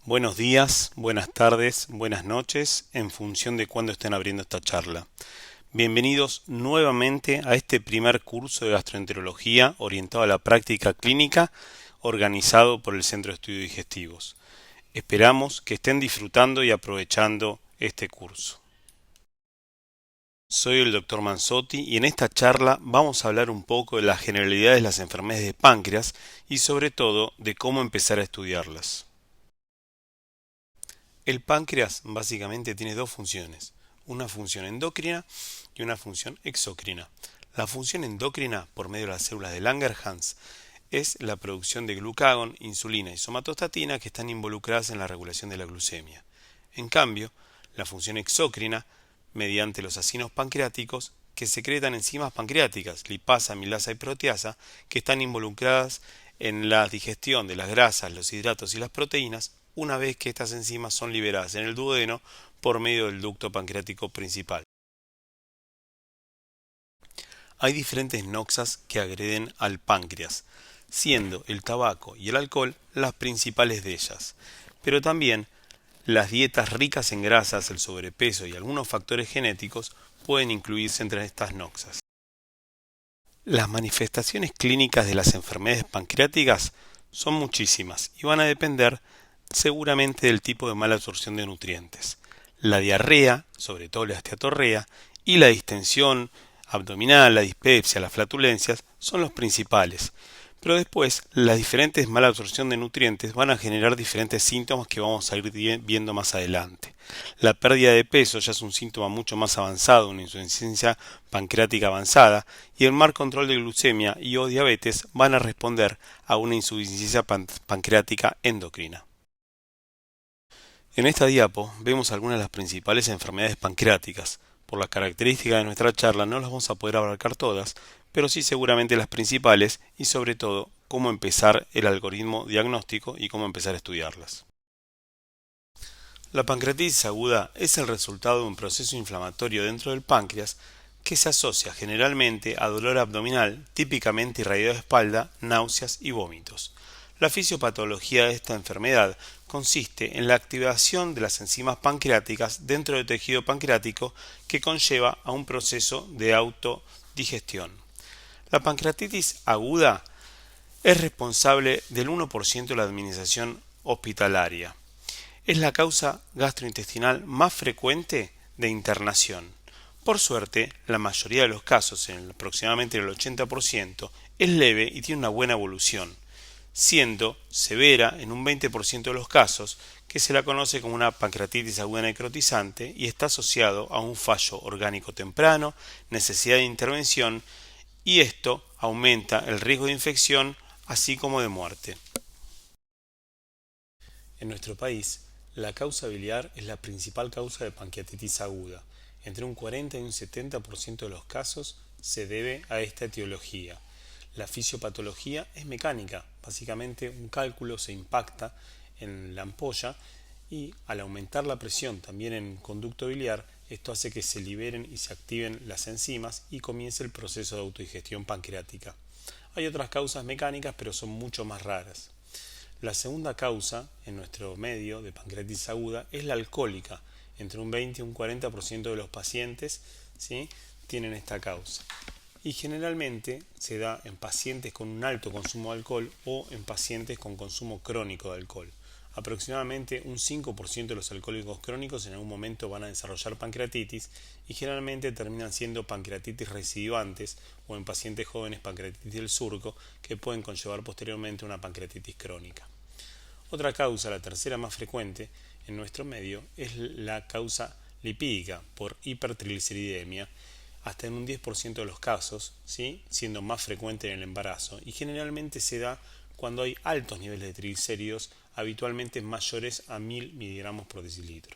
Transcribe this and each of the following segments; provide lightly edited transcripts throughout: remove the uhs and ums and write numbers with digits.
Buenos días, buenas tardes, buenas noches, en función de cuándo estén abriendo esta charla. Bienvenidos nuevamente a este primer curso de gastroenterología orientado a la práctica clínica organizado por el Centro de Estudios Digestivos. Esperamos que estén disfrutando y aprovechando este curso. Soy el Dr. Manzotti y en esta charla vamos a hablar un poco de las generalidades de las enfermedades de páncreas y sobre todo de cómo empezar a estudiarlas. El páncreas básicamente tiene dos funciones, una función endocrina y una función exocrina. La función endocrina, por medio de las células de Langerhans, es la producción de glucagón, insulina y somatostatina que están involucradas en la regulación de la glucemia. En cambio, la función exócrina, mediante los acinos pancreáticos, que secretan enzimas pancreáticas, lipasa, amilasa y proteasa, que están involucradas en la digestión de las grasas, los hidratos y las proteínas, una vez que estas enzimas son liberadas en el duodeno por medio del ducto pancreático principal. Hay diferentes noxas que agreden al páncreas, siendo el tabaco y el alcohol las principales de ellas, pero también las dietas ricas en grasas, el sobrepeso y algunos factores genéticos pueden incluirse entre estas noxas. Las manifestaciones clínicas de las enfermedades pancreáticas son muchísimas y van a depender seguramente del tipo de mala absorción de nutrientes. La diarrea, sobre todo la esteatorrea, y la distensión abdominal, la dispepsia, las flatulencias son los principales. Pero después, la diferentes mala absorción de nutrientes van a generar diferentes síntomas que vamos a ir viendo más adelante. La pérdida de peso ya es un síntoma mucho más avanzado, una insuficiencia pancreática avanzada, y el mal control de glucemia y o diabetes van a responder a una insuficiencia pancreática endocrina. En esta diapo vemos algunas de las principales enfermedades pancreáticas. Por las características de nuestra charla no las vamos a poder abarcar todas, pero sí seguramente las principales y sobre todo cómo empezar el algoritmo diagnóstico y cómo empezar a estudiarlas. La pancreatitis aguda es el resultado de un proceso inflamatorio dentro del páncreas que se asocia generalmente a dolor abdominal, típicamente irradiado de espalda, náuseas y vómitos. La fisiopatología de esta enfermedad consiste en la activación de las enzimas pancreáticas dentro del tejido pancreático que conlleva a un proceso de autodigestión. La pancreatitis aguda es responsable del 1% de la administración hospitalaria. Es la causa gastrointestinal más frecuente de internación. Por suerte, la mayoría de los casos, en aproximadamente el 80%, es leve y tiene una buena evolución, siendo severa en un 20% de los casos, que se la conoce como una pancreatitis aguda necrotizante y está asociado a un fallo orgánico temprano, necesidad de intervención, y esto aumenta el riesgo de infección así como de muerte. En nuestro país, la causa biliar es la principal causa de pancreatitis aguda. Entre un 40 y un 70% de los casos se debe a esta etiología. La fisiopatología es mecánica, básicamente un cálculo se impacta en la ampolla y al aumentar la presión también en el conducto biliar, esto hace que se liberen y se activen las enzimas y comience el proceso de autodigestión pancreática. Hay otras causas mecánicas, pero son mucho más raras. La segunda causa en nuestro medio de pancreatitis aguda es la alcohólica. Entre un 20 y un 40% de los pacientes, ¿sí?, tienen esta causa. Y generalmente se da en pacientes con un alto consumo de alcohol o en pacientes con consumo crónico de alcohol. Aproximadamente un 5% de los alcohólicos crónicos en algún momento van a desarrollar pancreatitis y generalmente terminan siendo pancreatitis recidivantes o en pacientes jóvenes pancreatitis del surco que pueden conllevar posteriormente una pancreatitis crónica. Otra causa, la tercera más frecuente en nuestro medio, es la causa lipídica por hipertrigliceridemia, hasta en un 10% de los casos, ¿sí?, siendo más frecuente en el embarazo, y generalmente se da cuando hay altos niveles de triglicéridos, habitualmente mayores a 1000 miligramos por decilitro.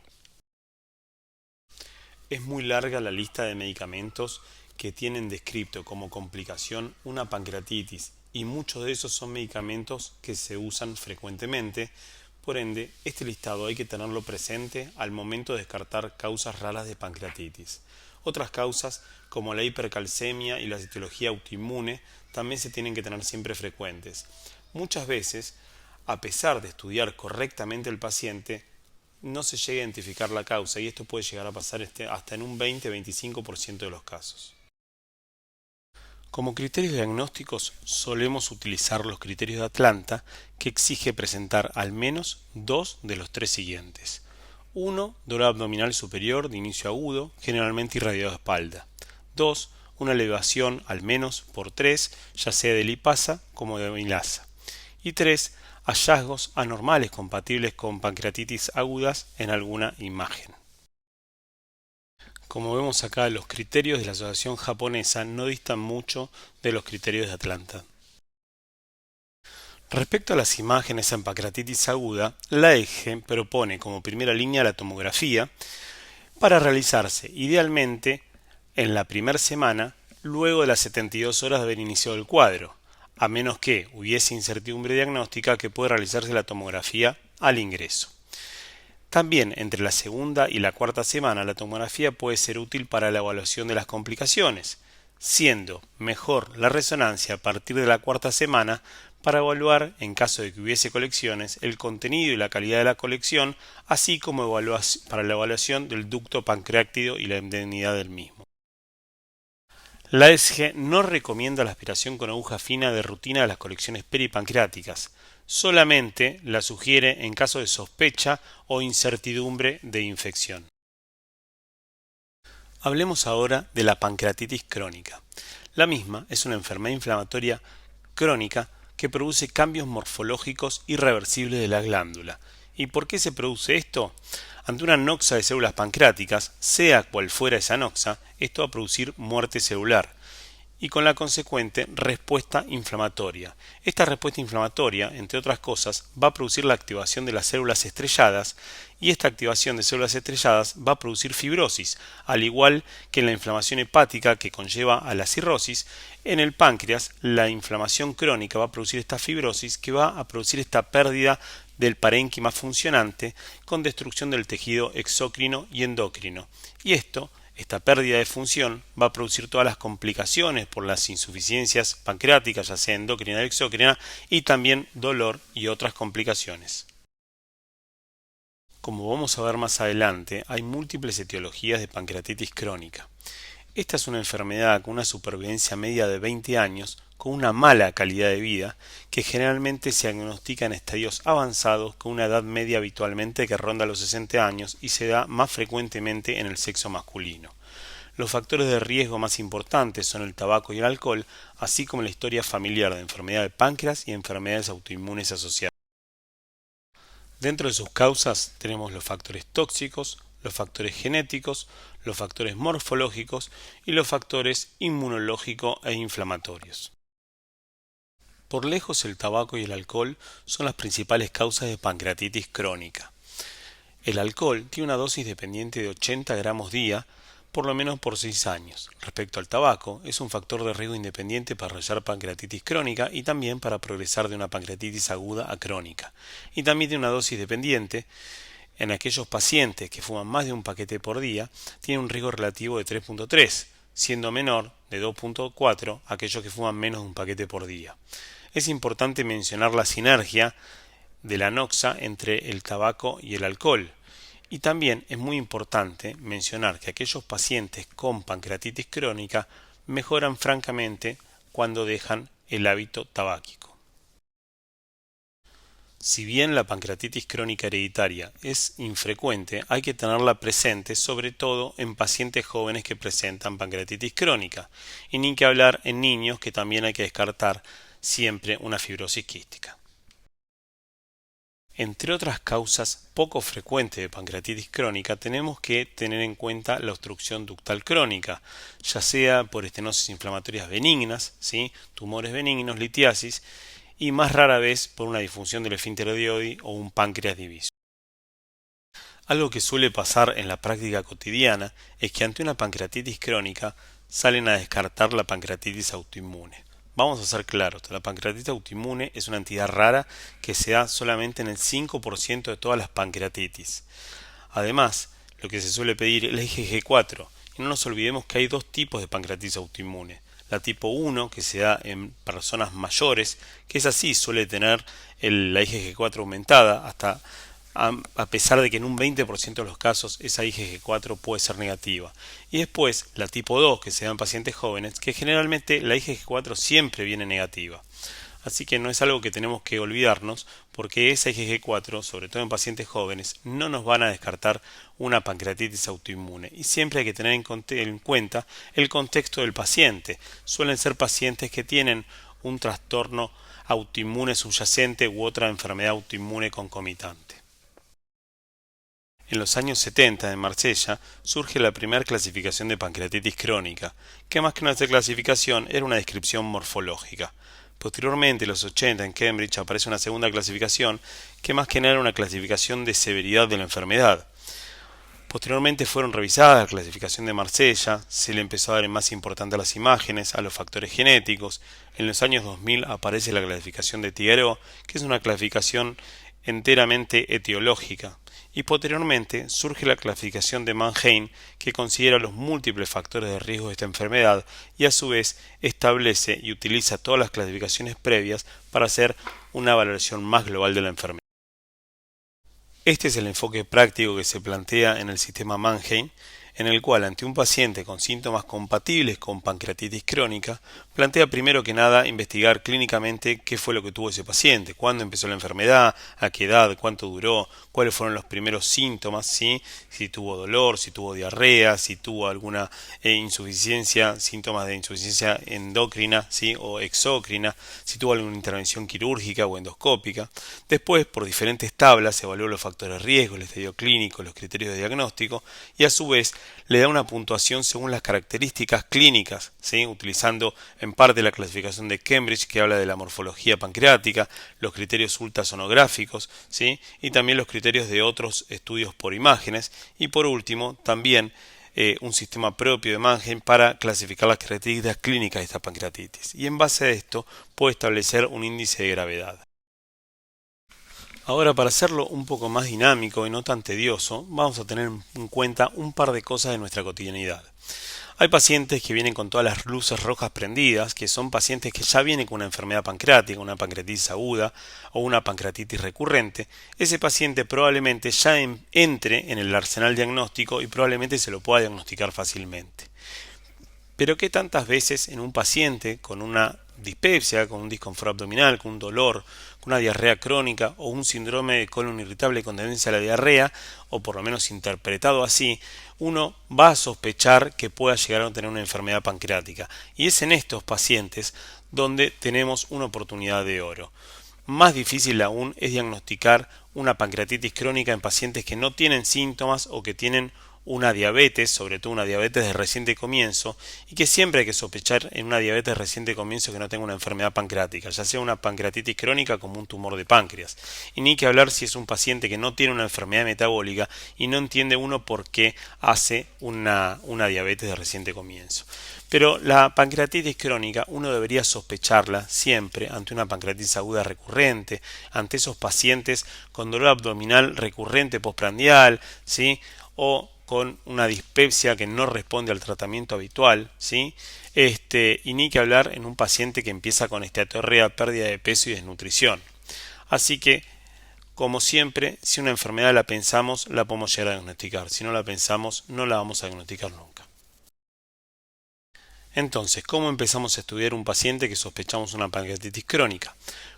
Es muy larga la lista de medicamentos que tienen descrito como complicación una pancreatitis y muchos de esos son medicamentos que se usan frecuentemente. Por ende, este listado hay que tenerlo presente al momento de descartar causas raras de pancreatitis. Otras causas, como la hipercalcemia y la etiología autoinmune, también se tienen que tener siempre frecuentes. Muchas veces a pesar de estudiar correctamente el paciente, no se llega a identificar la causa y esto puede llegar a pasar hasta en un 20-25% de los casos. Como criterios diagnósticos solemos utilizar los criterios de Atlanta, que exige presentar al menos dos de los tres siguientes. Uno, dolor abdominal superior de inicio agudo, generalmente irradiado de espalda. 2. Una elevación al menos por 3, ya sea de lipasa como de amilasa. Y 3. Hallazgos anormales compatibles con pancreatitis agudas en alguna imagen. Como vemos acá, los criterios de la asociación japonesa no distan mucho de los criterios de Atlanta. Respecto a las imágenes en pancreatitis aguda, la EGE propone como primera línea la tomografía para realizarse idealmente en la primera semana luego de las 72 horas de haber iniciado el cuadro, a menos que hubiese incertidumbre diagnóstica que puede realizarse la tomografía al ingreso. También entre la segunda y la cuarta semana la tomografía puede ser útil para la evaluación de las complicaciones, siendo mejor la resonancia a partir de la cuarta semana para evaluar, en caso de que hubiese colecciones, el contenido y la calidad de la colección, así como para la evaluación del ducto pancreátido y la indemnidad del mismo. La ESG no recomienda la aspiración con aguja fina de rutina de las colecciones peripancreáticas, solamente la sugiere en caso de sospecha o incertidumbre de infección. Hablemos ahora de la pancreatitis crónica. La misma es una enfermedad inflamatoria crónica que produce cambios morfológicos irreversibles de la glándula. ¿Y por qué se produce esto? Ante una noxa de células pancreáticas, sea cual fuera esa noxa, esto va a producir muerte celular y con la consecuente respuesta inflamatoria. Esta respuesta inflamatoria, entre otras cosas, va a producir la activación de las células estrelladas y esta activación de células estrelladas va a producir fibrosis, al igual que en la inflamación hepática que conlleva a la cirrosis. En el páncreas, la inflamación crónica va a producir esta fibrosis que va a producir esta pérdida del parénquima funcionante con destrucción del tejido exócrino y endocrino. Y esta pérdida de función va a producir todas las complicaciones por las insuficiencias pancreáticas, ya sea endocrina o exócrina, y también dolor y otras complicaciones. Como vamos a ver más adelante, hay múltiples etiologías de pancreatitis crónica. Esta es una enfermedad con una supervivencia media de 20 años, con una mala calidad de vida, que generalmente se diagnostica en estadios avanzados con una edad media habitualmente que ronda los 60 años y se da más frecuentemente en el sexo masculino. Los factores de riesgo más importantes son el tabaco y el alcohol, así como la historia familiar de enfermedad de páncreas y enfermedades autoinmunes asociadas. Dentro de sus causas tenemos los factores tóxicos, los factores genéticos, los factores morfológicos y los factores inmunológicos e inflamatorios. Por lejos el tabaco y el alcohol son las principales causas de pancreatitis crónica. El alcohol tiene una dosis dependiente de 80 gramos día, por lo menos por 6 años. Respecto al tabaco, es un factor de riesgo independiente para desarrollar pancreatitis crónica y también para progresar de una pancreatitis aguda a crónica. Y también tiene una dosis dependiente. En aquellos pacientes que fuman más de un paquete por día, tiene un riesgo relativo de 3.3, siendo menor de 2.4 aquellos que fuman menos de un paquete por día. Es importante mencionar la sinergia de la noxa entre el tabaco y el alcohol. Y también es muy importante mencionar que aquellos pacientes con pancreatitis crónica mejoran francamente cuando dejan el hábito tabáquico. Si bien la pancreatitis crónica hereditaria es infrecuente, hay que tenerla presente sobre todo en pacientes jóvenes que presentan pancreatitis crónica, y ni que hablar en niños, que también hay que descartar siempre una fibrosis quística. Entre otras causas poco frecuentes de pancreatitis crónica, tenemos que tener en cuenta la obstrucción ductal crónica, ya sea por estenosis inflamatorias benignas, ¿sí?, tumores benignos, litiasis, y más rara vez por una disfunción del esfínter de Oddi o un páncreas diviso. Algo que suele pasar en la práctica cotidiana es que ante una pancreatitis crónica salen a descartar la pancreatitis autoinmune. Vamos a ser claros, la pancreatitis autoinmune es una entidad rara que se da solamente en el 5% de todas las pancreatitis. Además, lo que se suele pedir es el IgG4, y no nos olvidemos que hay dos tipos de pancreatitis autoinmune, la tipo 1 que se da en personas mayores, que es así, suele tener la IgG4 aumentada hasta a pesar de que en un 20% de los casos esa IgG4 puede ser negativa. Y después la tipo 2 que se da en pacientes jóvenes, que generalmente la IgG4 siempre viene negativa. Así que no es algo que tenemos que olvidarnos, porque esa IgG4, sobre todo en pacientes jóvenes, no nos van a descartar una pancreatitis autoinmune. Y siempre hay que tener en cuenta el contexto del paciente. Suelen ser pacientes que tienen un trastorno autoinmune subyacente u otra enfermedad autoinmune concomitante. En los años 70 en Marsella surge la primera clasificación de pancreatitis crónica, que más que una clasificación era una descripción morfológica. Posteriormente, en los 80 en Cambridge aparece una segunda clasificación, que más que nada era una clasificación de severidad de la enfermedad. Posteriormente fueron revisadas la clasificación de Marsella, se le empezó a dar más importancia a las imágenes, a los factores genéticos. En los años 2000 aparece la clasificación de Tigaró, que es una clasificación enteramente etiológica. Y posteriormente surge la clasificación de Mannheim, que considera los múltiples factores de riesgo de esta enfermedad y a su vez establece y utiliza todas las clasificaciones previas para hacer una valoración más global de la enfermedad. Este es el enfoque práctico que se plantea en el sistema Mannheim, en el cual ante un paciente con síntomas compatibles con pancreatitis crónica, plantea primero que nada investigar clínicamente qué fue lo que tuvo ese paciente, cuándo empezó la enfermedad, a qué edad, cuánto duró, cuáles fueron los primeros síntomas, ¿sí? Si tuvo dolor, si tuvo diarrea, si tuvo alguna insuficiencia, síntomas de insuficiencia endocrina, ¿sí? O exócrina, si tuvo alguna intervención quirúrgica o endoscópica. Después, por diferentes tablas, se evaluó los factores de riesgo, el estadio clínico, los criterios de diagnóstico y a su vez le da una puntuación según las características clínicas, ¿sí? Utilizando en parte la clasificación de Cambridge que habla de la morfología pancreática, los criterios ultrasonográficos, ¿sí? Y también los criterios de otros estudios por imágenes y por último también un sistema propio de Mannheim para clasificar las características clínicas de esta pancreatitis y en base a esto puede establecer un índice de gravedad. Ahora, para hacerlo un poco más dinámico y no tan tedioso, vamos a tener en cuenta un par de cosas de nuestra cotidianidad. Hay pacientes que vienen con todas las luces rojas prendidas, que son pacientes que ya vienen con una enfermedad pancreática, una pancreatitis aguda o una pancreatitis recurrente. Ese paciente probablemente ya entre en el arsenal diagnóstico y probablemente se lo pueda diagnosticar fácilmente. Pero ¿qué tantas veces en un paciente con una dispepsia, con un disconfort abdominal, con un dolor, con una diarrea crónica o un síndrome de colon irritable con tendencia a la diarrea, o por lo menos interpretado así, uno va a sospechar que pueda llegar a tener una enfermedad pancreática? Y es en estos pacientes donde tenemos una oportunidad de oro. Más difícil aún es diagnosticar una pancreatitis crónica en pacientes que no tienen síntomas o que tienen una diabetes, sobre todo una diabetes de reciente comienzo, y que siempre hay que sospechar en una diabetes de reciente comienzo que no tenga una enfermedad pancreática, ya sea una pancreatitis crónica como un tumor de páncreas. Y ni que hablar si es un paciente que no tiene una enfermedad metabólica y no entiende uno por qué hace una diabetes de reciente comienzo. Pero la pancreatitis crónica uno debería sospecharla siempre ante una pancreatitis aguda recurrente, ante esos pacientes con dolor abdominal recurrente postprandial, ¿sí? O con una dispepsia que no responde al tratamiento habitual, ¿sí? Y ni que hablar en un paciente que empieza con esteatorrea, pérdida de peso y desnutrición. Así que, como siempre, si una enfermedad la pensamos, la podemos llegar a diagnosticar. Si no la pensamos, no la vamos a diagnosticar nunca. Entonces, ¿cómo empezamos a estudiar un paciente que sospechamos una pancreatitis crónica?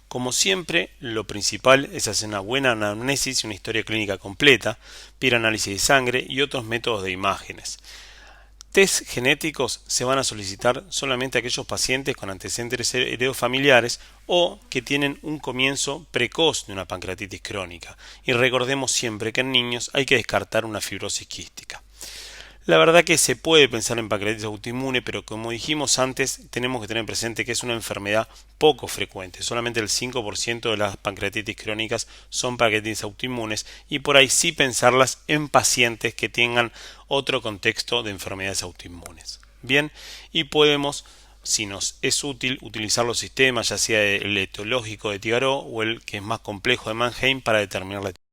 Como siempre, lo principal es hacer una buena anamnesis y una historia clínica completa, pedir análisis de sangre y otros métodos de imágenes. Test genéticos se van a solicitar solamente a aquellos pacientes con antecedentes heredofamiliares o que tienen un comienzo precoz de una pancreatitis crónica. Y recordemos siempre que en niños hay que descartar una fibrosis quística. La verdad que se puede pensar en pancreatitis autoinmune, pero como dijimos antes, tenemos que tener presente que es una enfermedad poco frecuente. Solamente el 5% de las pancreatitis crónicas son pancreatitis autoinmunes y por ahí sí pensarlas en pacientes que tengan otro contexto de enfermedades autoinmunes. Bien, y podemos, si nos es útil, utilizar los sistemas, ya sea el etiológico de Tigaró o el que es más complejo de Mannheim para determinar la etiología.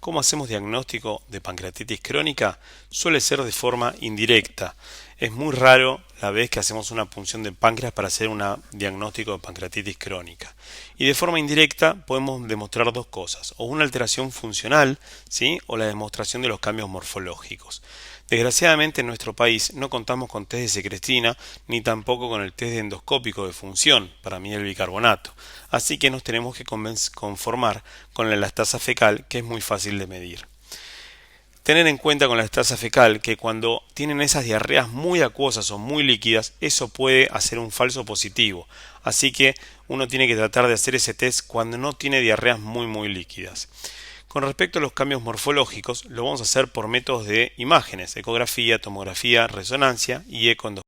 ¿Cómo hacemos diagnóstico de pancreatitis crónica? Suele ser de forma indirecta. Es muy raro la vez que hacemos una punción de páncreas para hacer un diagnóstico de pancreatitis crónica. Y de forma indirecta podemos demostrar dos cosas, o una alteración funcional, ¿sí?, o la demostración de los cambios morfológicos. Desgraciadamente en nuestro país no contamos con test de secretina ni tampoco con el test de endoscópico de función para medir el bicarbonato, así que nos tenemos que conformar con la elastasa fecal, que es muy fácil de medir. Tener en cuenta con la elastasa fecal que cuando tienen esas diarreas muy acuosas o muy líquidas, eso puede hacer un falso positivo, así que uno tiene que tratar de hacer ese test cuando no tiene diarreas muy líquidas. Con respecto a los cambios morfológicos, lo vamos a hacer por métodos de imágenes, ecografía, tomografía, resonancia y ecoendoscopia.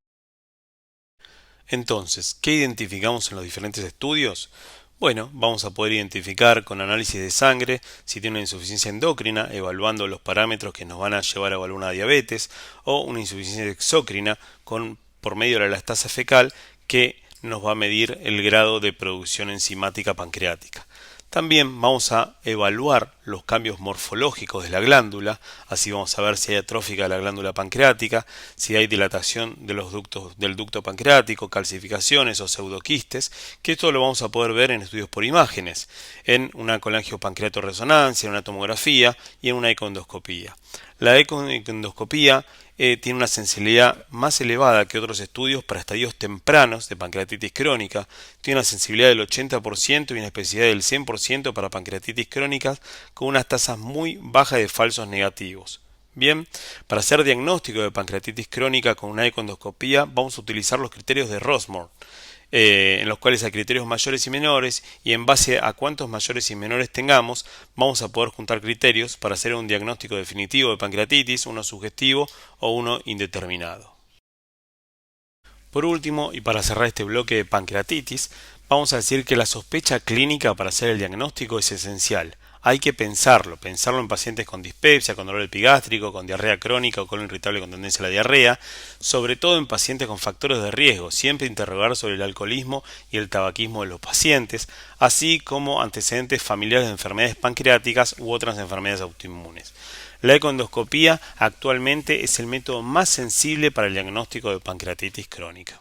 Entonces, ¿qué identificamos en los diferentes estudios? Bueno, vamos a poder identificar con análisis de sangre si tiene una insuficiencia endocrina, evaluando los parámetros que nos van a llevar a evaluar una diabetes, o una insuficiencia exócrina por medio de la elastasa fecal que nos va a medir el grado de producción enzimática pancreática. También vamos a evaluar los cambios morfológicos de la glándula, así vamos a ver si hay atrófica de la glándula pancreática, si hay dilatación de los ductos del ducto pancreático, calcificaciones o pseudoquistes, que esto lo vamos a poder ver en estudios por imágenes, en una colangiopancreatorresonancia, en una tomografía y en una ecoendoscopía. La ecoendoscopía tiene una sensibilidad más elevada que otros estudios para estadios tempranos de pancreatitis crónica, tiene una sensibilidad del 80% y una especificidad del 100% para pancreatitis crónicas con unas tasas muy bajas de falsos negativos. Bien, para hacer diagnóstico de pancreatitis crónica con una ecoendoscopía vamos a utilizar los criterios de Rossmore, en los cuales hay criterios mayores y menores, y en base a cuántos mayores y menores tengamos vamos a poder juntar criterios para hacer un diagnóstico definitivo de pancreatitis, uno sugestivo o uno indeterminado. Por último, y para cerrar este bloque de pancreatitis, vamos a decir que la sospecha clínica para hacer el diagnóstico es esencial. Hay que pensarlo en pacientes con dispepsia, con dolor epigástrico, con diarrea crónica o colon irritable con tendencia a la diarrea, sobre todo en pacientes con factores de riesgo, siempre interrogar sobre el alcoholismo y el tabaquismo de los pacientes, así como antecedentes familiares de enfermedades pancreáticas u otras enfermedades autoinmunes. La ecoendoscopía actualmente es el método más sensible para el diagnóstico de pancreatitis crónica.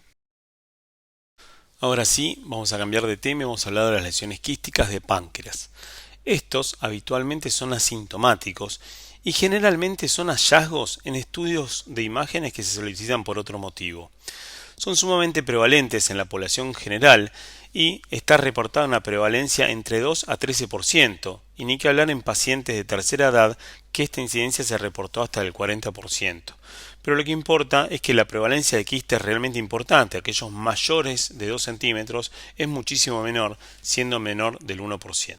Ahora sí, vamos a cambiar de tema y vamos a hablar de las lesiones quísticas de páncreas. Estos habitualmente son asintomáticos y generalmente son hallazgos en estudios de imágenes que se solicitan por otro motivo. Son sumamente prevalentes en la población general y está reportada una prevalencia entre 2 a 13%, y ni que hablar en pacientes de tercera edad que esta incidencia se reportó hasta el 40%. Pero lo que importa es que la prevalencia de quiste es realmente importante, aquellos mayores de 2 centímetros es muchísimo menor, siendo menor del 1%.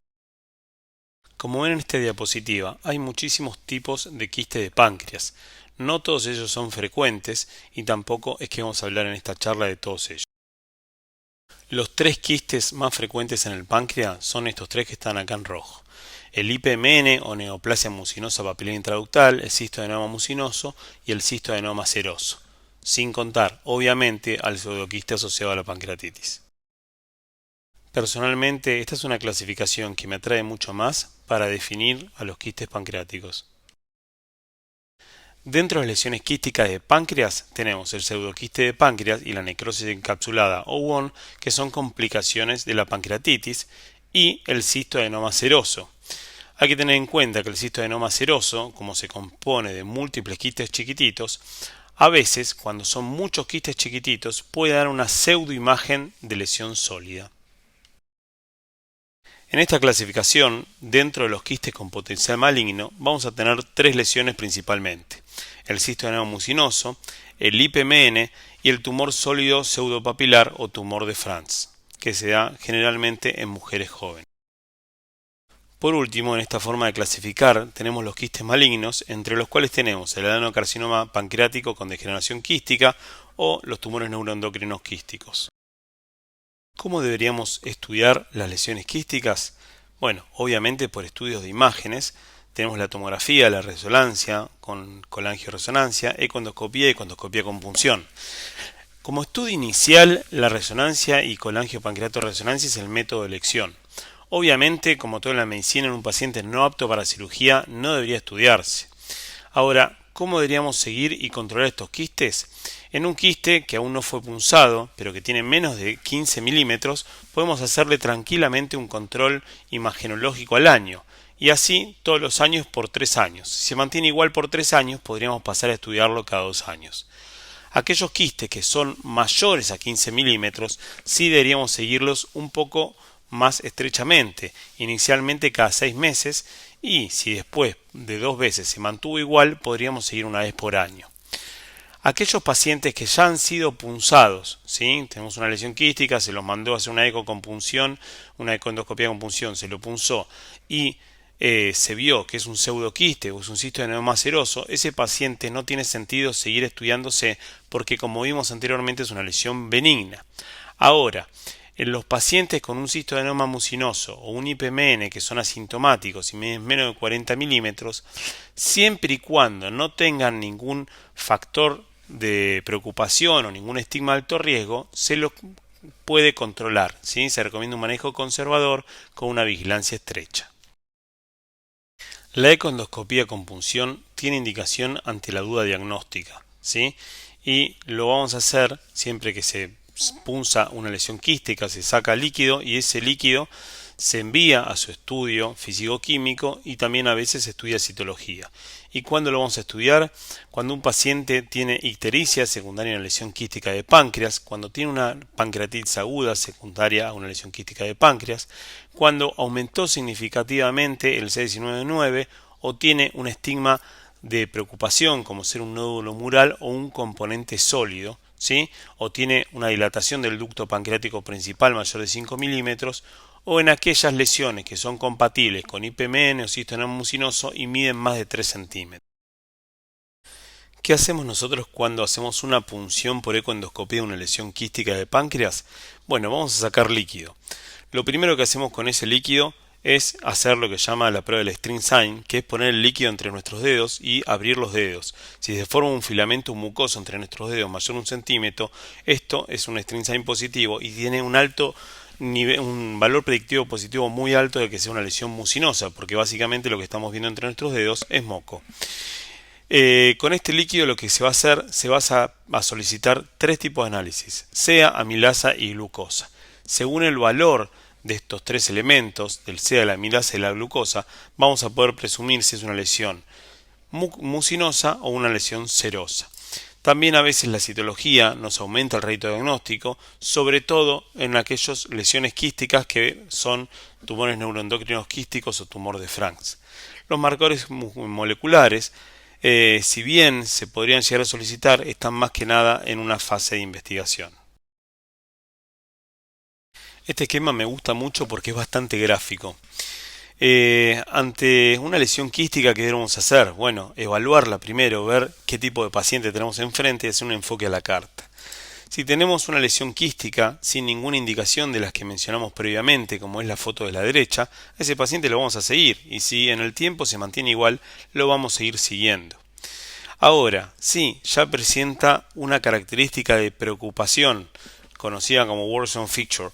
Como ven en esta diapositiva, hay muchísimos tipos de quiste de páncreas. No todos ellos son frecuentes y tampoco es que vamos a hablar en esta charla de todos ellos. Los 3 quistes más frecuentes en el páncreas son estos 3 que están acá en rojo. El IPMN o neoplasia mucinosa papilera intraductal, el cistoadenoma mucinoso y el cistoadenoma seroso, sin contar, obviamente, al pseudoquiste asociado a la pancreatitis. Personalmente, esta es una clasificación que me atrae mucho más para definir a los quistes pancreáticos. Dentro de las lesiones quísticas de páncreas tenemos el pseudoquiste de páncreas y la necrosis encapsulada o WON, que son complicaciones de la pancreatitis, y el cistoadenoma seroso. Hay que tener en cuenta que el cistoadenoma seroso, como se compone de múltiples quistes chiquititos, a veces, cuando son muchos quistes chiquititos, puede dar una pseudoimagen de lesión sólida. En esta clasificación, dentro de los quistes con potencial maligno, vamos a tener 3 lesiones principalmente: el cistoadenoma mucinoso, el IPMN y el tumor sólido pseudopapilar o tumor de Franz, que se da generalmente en mujeres jóvenes. Por último, en esta forma de clasificar, tenemos los quistes malignos, entre los cuales tenemos el adenocarcinoma pancreático con degeneración quística o los tumores neuroendocrinos quísticos. ¿Cómo deberíamos estudiar las lesiones quísticas? Bueno, obviamente por estudios de imágenes. Tenemos la tomografía, la resonancia con colangioresonancia, ecoendoscopía y ecoendoscopía con punción. Como estudio inicial, la resonancia y colangiopancreatorresonancia es el método de elección. Obviamente, como todo en la medicina, en un paciente no apto para cirugía no debería estudiarse. Ahora, ¿cómo deberíamos seguir y controlar estos quistes? En un quiste que aún no fue punzado, pero que tiene menos de 15 milímetros, podemos hacerle tranquilamente un control imagenológico al año, y así todos los años por 3 años. Si se mantiene igual por 3 años, podríamos pasar a estudiarlo cada 2 años. Aquellos quistes que son mayores a 15 milímetros, sí deberíamos seguirlos un poco más estrechamente, inicialmente cada 6 meses, y si después de 2 veces se mantuvo igual, podríamos seguir una vez por año. Aquellos pacientes que ya han sido punzados, ¿sí? Tenemos una lesión quística, se los mandó a hacer una eco con punción, una ecoendoscopia con punción, se lo punzó y se vio que es un pseudoquiste o es un cisto de adenoma seroso, ese paciente no tiene sentido seguir estudiándose porque, como vimos anteriormente, es una lesión benigna. Ahora, en los pacientes con un cisto de adenoma mucinoso o un IPMN que son asintomáticos y miden menos de 40 milímetros, siempre y cuando no tengan ningún factor de preocupación o ningún estigma de alto riesgo, se lo puede controlar, ¿sí? Se recomienda un manejo conservador con una vigilancia estrecha. La ecoendoscopía con punción tiene indicación ante la duda diagnóstica, ¿sí? Y lo vamos a hacer siempre que se punza una lesión quística, se saca líquido y ese líquido se envía a su estudio físico-químico y también a veces se estudia citología. ¿Y cuándo lo vamos a estudiar? Cuando un paciente tiene ictericia secundaria a una lesión quística de páncreas, cuando tiene una pancreatitis aguda secundaria a una lesión quística de páncreas, cuando aumentó significativamente el C19-9 o tiene un estigma de preocupación como ser un nódulo mural o un componente sólido, ¿sí? O tiene una dilatación del ducto pancreático principal mayor de 5 milímetros, o en aquellas lesiones que son compatibles con IPMN o cisto adenoma mucinoso y miden más de 3 centímetros. ¿Qué hacemos nosotros cuando hacemos una punción por ecoendoscopía de una lesión quística de páncreas? Bueno, vamos a sacar líquido. Lo primero que hacemos con ese líquido es hacer lo que se llama la prueba del string sign, que es poner el líquido entre nuestros dedos y abrir los dedos. Si se forma un filamento mucoso entre nuestros dedos mayor de 1 centímetro, esto es un string sign positivo y tiene un alto nivel, un valor predictivo positivo muy alto de que sea una lesión mucinosa, porque básicamente lo que estamos viendo entre nuestros dedos es moco. Con este líquido lo que se va a hacer, se va a solicitar 3 tipos de análisis, sea amilasa y glucosa. Según el valor de estos 3 elementos, del sea, la amilasa y la glucosa, vamos a poder presumir si es una lesión mucinosa o una lesión serosa. También a veces la citología nos aumenta el rédito diagnóstico, sobre todo en aquellas lesiones quísticas que son tumores neuroendocrinos quísticos o tumor de Franks. Los marcadores moleculares, si bien se podrían llegar a solicitar, están más que nada en una fase de investigación. Este esquema me gusta mucho porque es bastante gráfico. Ante una lesión quística, ¿qué debemos hacer? Bueno, evaluarla primero, ver qué tipo de paciente tenemos enfrente y hacer un enfoque a la carta. Si tenemos una lesión quística sin ninguna indicación de las que mencionamos previamente, como es la foto de la derecha, a ese paciente lo vamos a seguir y si en el tiempo se mantiene igual, lo vamos a seguir siguiendo. Ahora, si ya presenta una característica de preocupación, conocida como worrisome feature,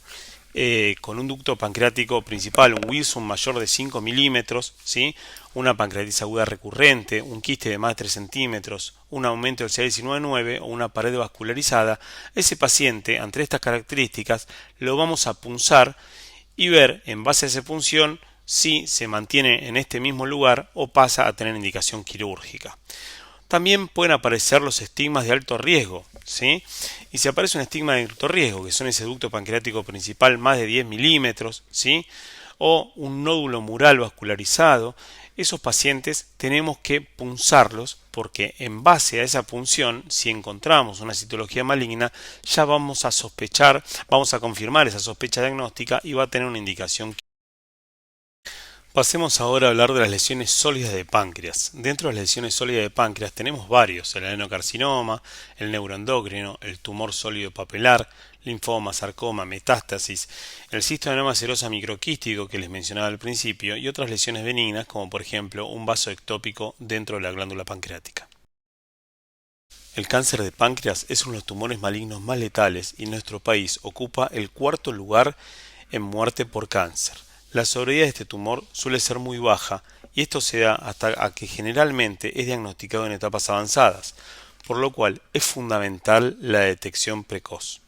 con un ducto pancreático principal, un Wilson mayor de 5 milímetros, ¿sí? Una pancreatitis aguda recurrente, un quiste de más de 3 centímetros, un aumento del CA19-9 o una pared vascularizada, ese paciente, ante estas características, lo vamos a punzar y ver, en base a esa punción, si se mantiene en este mismo lugar o pasa a tener indicación quirúrgica. También pueden aparecer los estigmas de alto riesgo, ¿sí? Y si aparece un estigma de alto riesgo, que son ese ducto pancreático principal más de 10 milímetros, ¿sí? O un nódulo mural vascularizado, esos pacientes tenemos que punzarlos porque en base a esa punción, si encontramos una citología maligna, ya vamos a sospechar, vamos a confirmar esa sospecha diagnóstica y va a tener una indicación. Pasemos ahora a hablar de las lesiones sólidas de páncreas. Dentro de las lesiones sólidas de páncreas tenemos varios: el adenocarcinoma, el neuroendocrino, el tumor sólido papilar, linfoma, sarcoma, metástasis, el cisto adenoma serosa microquístico que les mencionaba al principio y otras lesiones benignas como por ejemplo un vaso ectópico dentro de la glándula pancreática. El cáncer de páncreas es uno de los tumores malignos más letales y en nuestro país ocupa el 4.º lugar en muerte por cáncer. La sobrevida de este tumor suele ser muy baja y esto se da hasta a que generalmente es diagnosticado en etapas avanzadas, por lo cual es fundamental la detección precoz.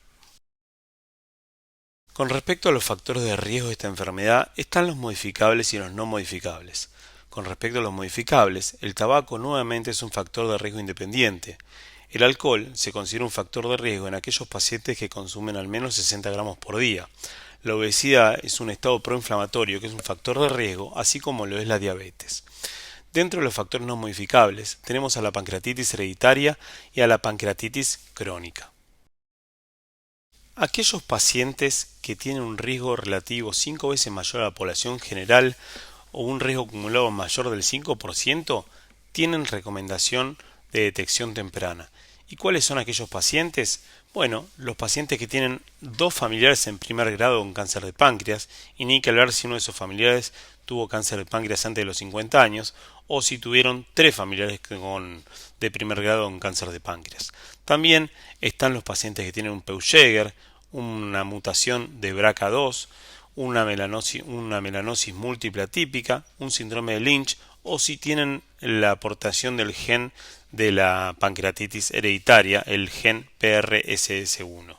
Con respecto a los factores de riesgo de esta enfermedad, están los modificables y los no modificables. Con respecto a los modificables, el tabaco nuevamente es un factor de riesgo independiente. El alcohol se considera un factor de riesgo en aquellos pacientes que consumen al menos 60 gramos por día. La obesidad es un estado proinflamatorio que es un factor de riesgo, así como lo es la diabetes. Dentro de los factores no modificables, tenemos a la pancreatitis hereditaria y a la pancreatitis crónica. Aquellos pacientes que tienen un riesgo relativo 5 veces mayor a la población general o un riesgo acumulado mayor del 5% tienen recomendación de detección temprana. ¿Y cuáles son aquellos pacientes? Bueno, los pacientes que tienen dos familiares en primer grado con cáncer de páncreas, y ni que hablar si uno de esos familiares tuvo cáncer de páncreas antes de los 50 años, o si tuvieron tres familiares de primer grado con cáncer de páncreas. También están los pacientes que tienen un Peutz-Jeghers, una mutación de BRCA2, una melanosis múltiple atípica, un síndrome de Lynch, o si tienen la aportación del gen de la pancreatitis hereditaria, el gen PRSS1.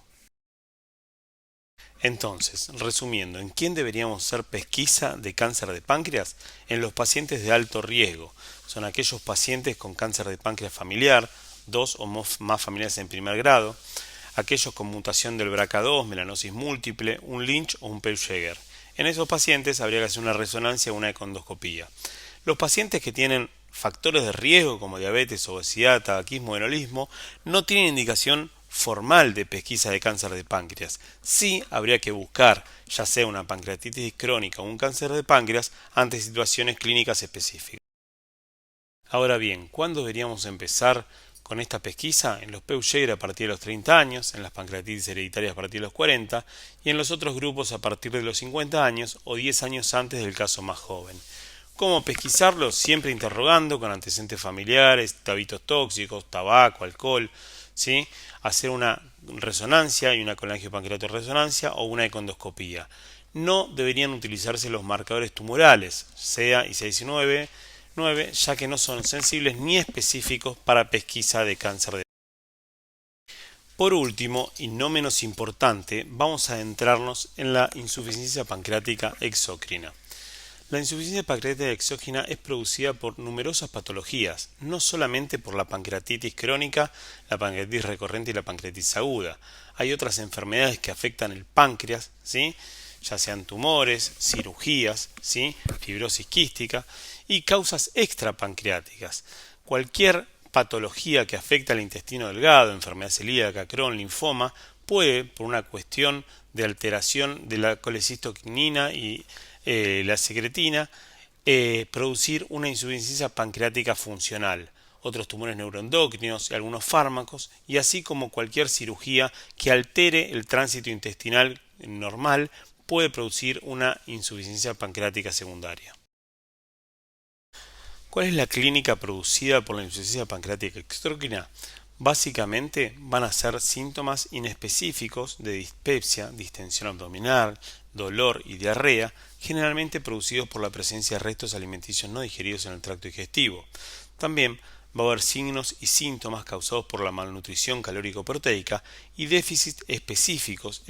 Entonces, resumiendo, ¿en quién deberíamos hacer pesquisa de cáncer de páncreas? En los pacientes de alto riesgo. Son aquellos pacientes con cáncer de páncreas familiar, dos o más familiares en primer grado, aquellos con mutación del BRCA2, melanosis múltiple, un Lynch o un Peutz-Jeghers. En esos pacientes habría que hacer una resonancia o una econdoscopía. Los pacientes que tienen factores de riesgo como diabetes, obesidad, tabaquismo, enolismo, no tienen indicación formal de pesquisa de cáncer de páncreas. Sí habría que buscar, ya sea una pancreatitis crónica o un cáncer de páncreas, ante situaciones clínicas específicas. Ahora bien, ¿cuándo deberíamos empezar con esta pesquisa? En los Peutz-Jeghers a partir de los 30 años, en las pancreatitis hereditarias a partir de los 40 y en los otros grupos a partir de los 50 años o 10 años antes del caso más joven. ¿Cómo pesquisarlo? Siempre interrogando con antecedentes familiares, hábitos tóxicos, tabaco, alcohol, ¿sí? Hacer una resonancia y una colangiopancreatorresonancia o una econdoscopía. No deberían utilizarse los marcadores tumorales, CEA y CA19, ya que no son sensibles ni específicos para pesquisa de cáncer de páncreas. Por último, y no menos importante, vamos a adentrarnos en la insuficiencia pancreática exócrina. La insuficiencia pancreática exógena es producida por numerosas patologías, no solamente por la pancreatitis crónica, la pancreatitis recurrente y la pancreatitis aguda. Hay otras enfermedades que afectan el páncreas, ¿sí? Ya sean tumores, cirugías, ¿sí? Fibrosis quística y causas extrapancreáticas. Cualquier patología que afecta al intestino delgado, enfermedad celíaca, Crohn, linfoma, puede, por una cuestión de alteración de la colecistoquinina y la secretina, producir una insuficiencia pancreática funcional, otros tumores neuroendocrinos y algunos fármacos, y así como cualquier cirugía que altere el tránsito intestinal normal puede producir una insuficiencia pancreática secundaria. ¿Cuál es la clínica producida por la insuficiencia pancreática exócrina? Básicamente van a ser síntomas inespecíficos de dispepsia, distensión abdominal, dolor y diarrea, generalmente producidos por la presencia de restos alimenticios no digeridos en el tracto digestivo. También va a haber signos y síntomas causados por la malnutrición calórico-proteica y déficits específicos,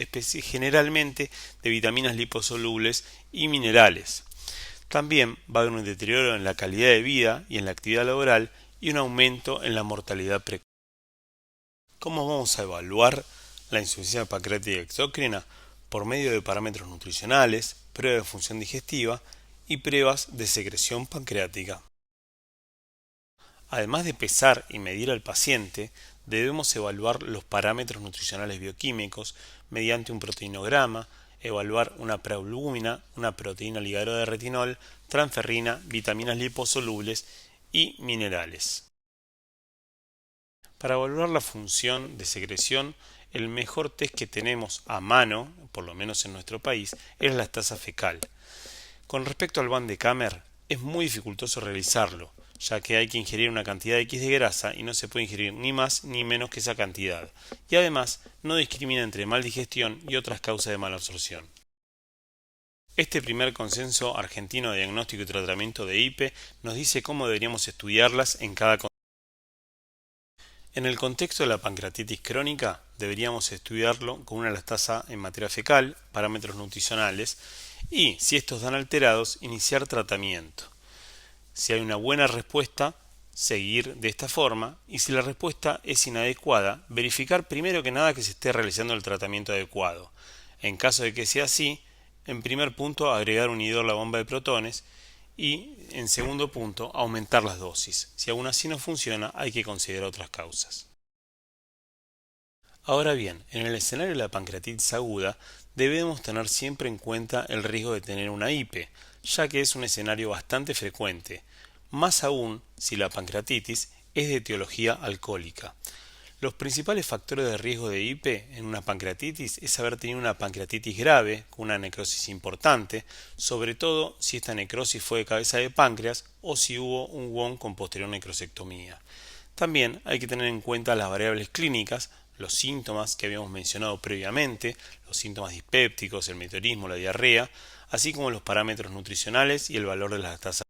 generalmente de vitaminas liposolubles y minerales. También va a haber un deterioro en la calidad de vida y en la actividad laboral y un aumento en la mortalidad precoz. ¿Cómo vamos a evaluar la insuficiencia pancreática exócrina? Por medio de parámetros nutricionales, pruebas de función digestiva y pruebas de secreción pancreática. Además de pesar y medir al paciente, debemos evaluar los parámetros nutricionales bioquímicos mediante un proteinograma, evaluar una prealbúmina, una proteína ligada de retinol, transferrina, vitaminas liposolubles y minerales. Para evaluar la función de secreción, el mejor test que tenemos a mano, por lo menos en nuestro país, es la estasa fecal. Con respecto al Van de Kammer, es muy dificultoso realizarlo, ya que hay que ingerir una cantidad X de grasa y no se puede ingerir ni más ni menos que esa cantidad, y además no discrimina entre maldigestión y otras causas de malabsorción. Este primer consenso argentino de diagnóstico y tratamiento de IPE nos dice cómo deberíamos estudiarlas en cada contexto. En el contexto de la pancreatitis crónica, deberíamos estudiarlo con una elastasa en materia fecal, parámetros nutricionales y, si estos dan alterados, iniciar tratamiento. Si hay una buena respuesta, seguir de esta forma, y si la respuesta es inadecuada, verificar primero que nada que se esté realizando el tratamiento adecuado. En caso de que sea así, en primer punto agregar un inhibidor a la bomba de protones y en segundo punto aumentar las dosis. Si aún así no funciona, hay que considerar otras causas. Ahora bien, en el escenario de la pancreatitis aguda, debemos tener siempre en cuenta el riesgo de tener una IPE, ya que es un escenario bastante frecuente, más aún si la pancreatitis es de etiología alcohólica. Los principales factores de riesgo de IPE en una pancreatitis es haber tenido una pancreatitis grave con una necrosis importante, sobre todo si esta necrosis fue de cabeza de páncreas o si hubo un WON con posterior necrosectomía. También hay que tener en cuenta las variables clínicas, los síntomas que habíamos mencionado previamente, los síntomas dispépticos, el meteorismo, la diarrea, así como los parámetros nutricionales y el valor de las tasas.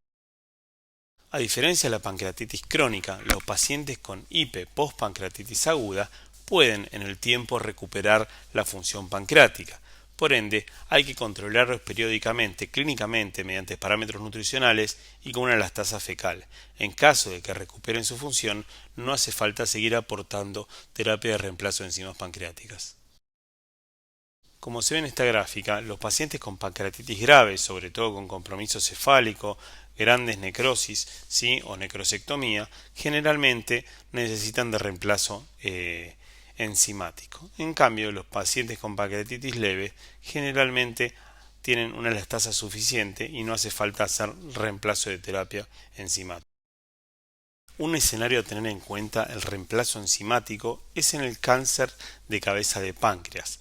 A diferencia de la pancreatitis crónica, los pacientes con IPE post-pancreatitis aguda pueden en el tiempo recuperar la función pancreática. Por ende, hay que controlarlos periódicamente, clínicamente, mediante parámetros nutricionales y con una elastasa fecal. En caso de que recuperen su función, no hace falta seguir aportando terapia de reemplazo de enzimas pancreáticas. Como se ve en esta gráfica, los pacientes con pancreatitis grave, sobre todo con compromiso cefálico, grandes necrosis, ¿sí? O necrosectomía, generalmente necesitan de reemplazo enzimático. En cambio, los pacientes con pancreatitis leve generalmente tienen una elastasa suficiente y no hace falta hacer reemplazo de terapia enzimática. Un escenario a tener en cuenta el reemplazo enzimático es en el cáncer de cabeza de páncreas.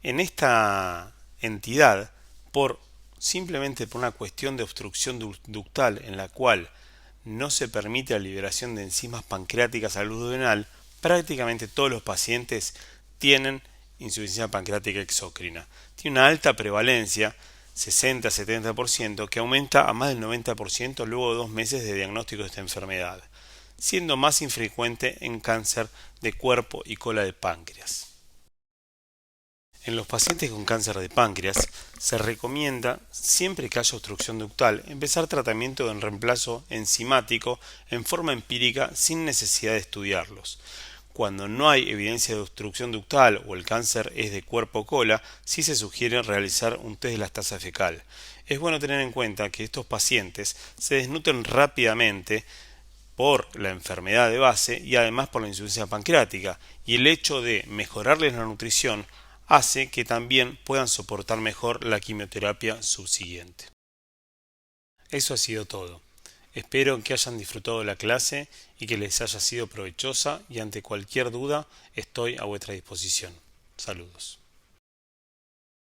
En esta entidad, simplemente por una cuestión de obstrucción ductal en la cual no se permite la liberación de enzimas pancreáticas al duodenal, prácticamente todos los pacientes tienen insuficiencia pancreática exócrina. Tiene una alta prevalencia, 60-70%, que aumenta a más del 90% luego de 2 meses de diagnóstico de esta enfermedad, siendo más infrecuente en cáncer de cuerpo y cola de páncreas. En los pacientes con cáncer de páncreas se recomienda, siempre que haya obstrucción ductal, empezar tratamiento de reemplazo enzimático en forma empírica sin necesidad de estudiarlos. Cuando no hay evidencia de obstrucción ductal o el cáncer es de cuerpo o cola, sí se sugiere realizar un test de elastasa fecal. Es bueno tener en cuenta que estos pacientes se desnutren rápidamente por la enfermedad de base y además por la insuficiencia pancreática, y el hecho de mejorarles la nutrición hace que también puedan soportar mejor la quimioterapia subsiguiente. Eso ha sido todo. Espero que hayan disfrutado de la clase y que les haya sido provechosa, y ante cualquier duda estoy a vuestra disposición. Saludos.